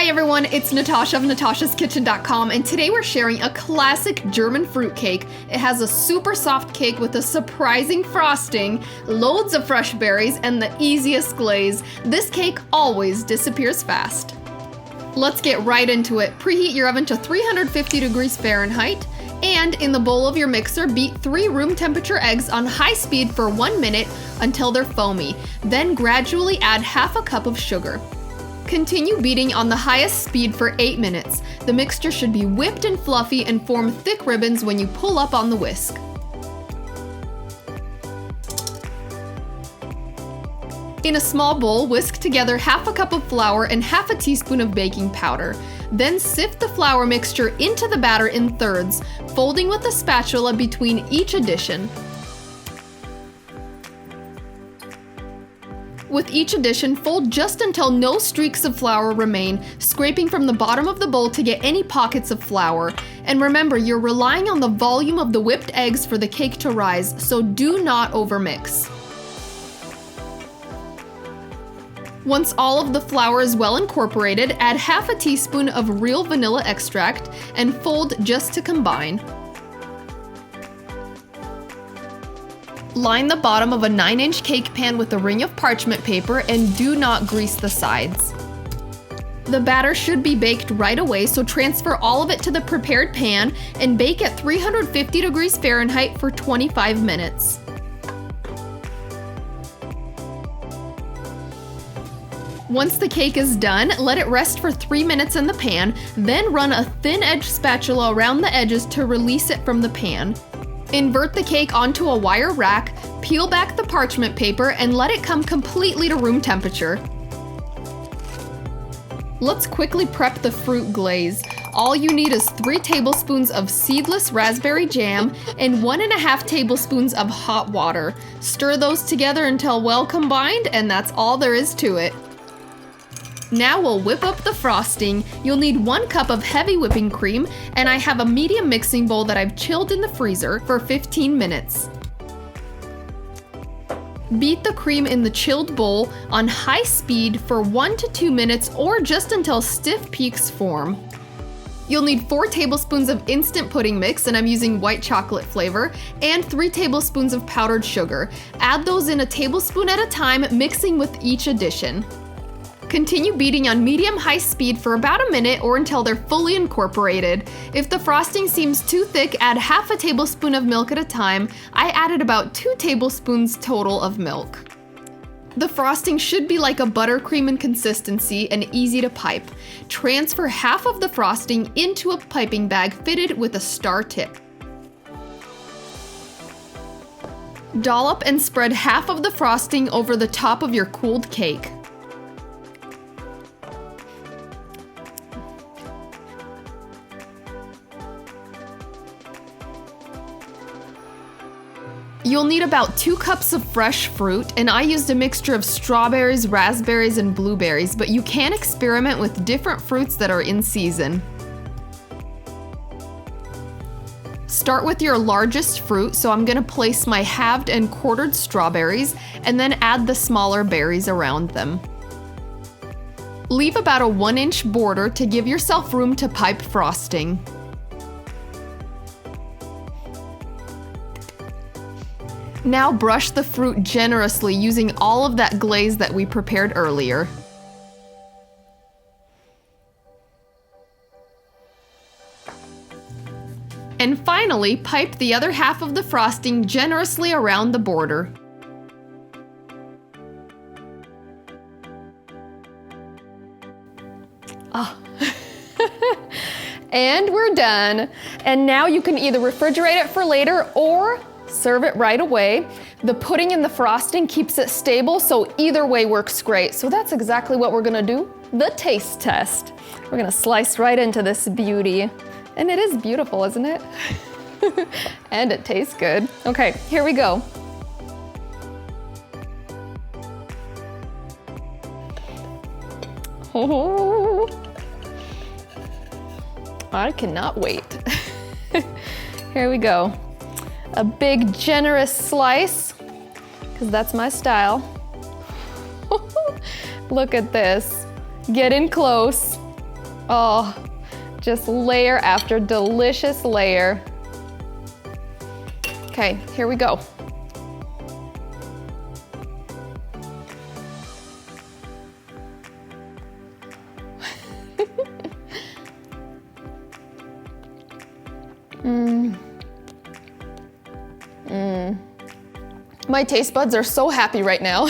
Hi everyone, it's Natasha of natashaskitchen.com, and today we're sharing a classic German fruit cake. It has a super soft cake with a surprising frosting, loads of fresh berries, and the easiest glaze. This cake always disappears fast. Let's get right into it. Preheat your oven to 350 degrees Fahrenheit, and in the bowl of your mixer, beat 3 room temperature eggs on high speed for 1 minute until they're foamy. Then gradually add half a cup of sugar. Continue beating on the highest speed for 8 minutes. The mixture should be whipped and fluffy and form thick ribbons when you pull up on the whisk. In a small bowl, whisk together half a cup of flour and half a teaspoon of baking powder. Then sift the flour mixture into the batter in thirds, folding with a spatula between each addition. With each addition, fold just until no streaks of flour remain, scraping from the bottom of the bowl to get any pockets of flour. And remember, you're relying on the volume of the whipped eggs for the cake to rise, so do not overmix. Once all of the flour is well incorporated, add half a teaspoon of real vanilla extract and fold just to combine. Line the bottom of a 9-inch cake pan with a ring of parchment paper and do not grease the sides. The batter should be baked right away, so transfer all of it to the prepared pan and bake at 350 degrees Fahrenheit for 25 minutes. Once the cake is done, let it rest for 3 minutes in the pan, then run a thin-edged spatula around the edges to release it from the pan. Invert the cake onto a wire rack, peel back the parchment paper, and let it come completely to room temperature. Let's quickly prep the fruit glaze. All you need is 3 tablespoons of seedless raspberry jam and 1.5 tablespoons of hot water. Stir those together until well combined, and that's all there is to it. Now we'll whip up the frosting. You'll need 1 cup of heavy whipping cream, and I have a medium mixing bowl that I've chilled in the freezer for 15 minutes. Beat the cream in the chilled bowl on high speed for 1 to 2 minutes or just until stiff peaks form. You'll need 4 tablespoons of instant pudding mix, and I'm using white chocolate flavor, and 3 tablespoons of powdered sugar. Add those in a tablespoon at a time, mixing with each addition. Continue beating on medium-high speed for about a minute or until they're fully incorporated. If the frosting seems too thick, add half a tablespoon of milk at a time. I added about 2 tablespoons total of milk. The frosting should be like a buttercream in consistency and easy to pipe. Transfer half of the frosting into a piping bag fitted with a star tip. Dollop and spread half of the frosting over the top of your cooled cake. You'll need about 2 cups of fresh fruit, and I used a mixture of strawberries, raspberries, and blueberries, but you can experiment with different fruits that are in season. Start with your largest fruit, so I'm gonna place my halved and quartered strawberries, and then add the smaller berries around them. Leave about a 1-inch border to give yourself room to pipe frosting. Now brush the fruit generously using all of that glaze that we prepared earlier. And finally, pipe the other half of the frosting generously around the border. And we're done. And now you can either refrigerate it for later or serve it right away. The pudding in the frosting keeps it stable, so either way works great. So that's exactly what we're gonna do, the taste test. We're gonna slice right into this beauty. And it is beautiful, isn't it? And it tastes good. Okay, here we go. Oh, I cannot wait. Here we go. A big, generous slice, because that's my style. Look at this. Get in close. Oh, just layer after delicious layer. Okay, here we go. My taste buds are so happy right now.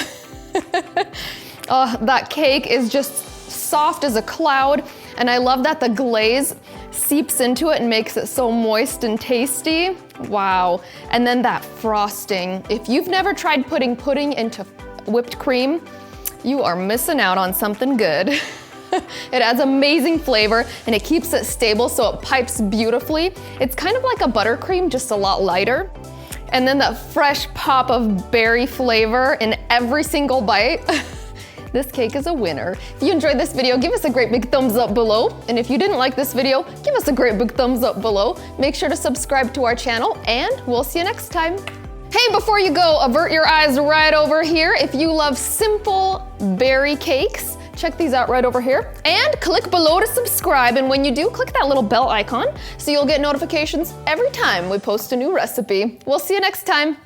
That cake is just soft as a cloud, and I love that the glaze seeps into it and makes it so moist and tasty. Wow. And then that frosting. If you've never tried putting pudding into whipped cream, you are missing out on something good. It adds amazing flavor and it keeps it stable so it pipes beautifully. It's kind of like a buttercream, just a lot lighter. And then that fresh pop of berry flavor in every single bite. This cake is a winner. If you enjoyed this video, give us a great big thumbs up below. And if you didn't like this video, give us a great big thumbs up below. Make sure to subscribe to our channel and we'll see you next time. Hey, before you go, avert your eyes right over here. If you love simple berry cakes, check these out right over here. And click below to subscribe. And when you do, click that little bell icon so you'll get notifications every time we post a new recipe. We'll see you next time.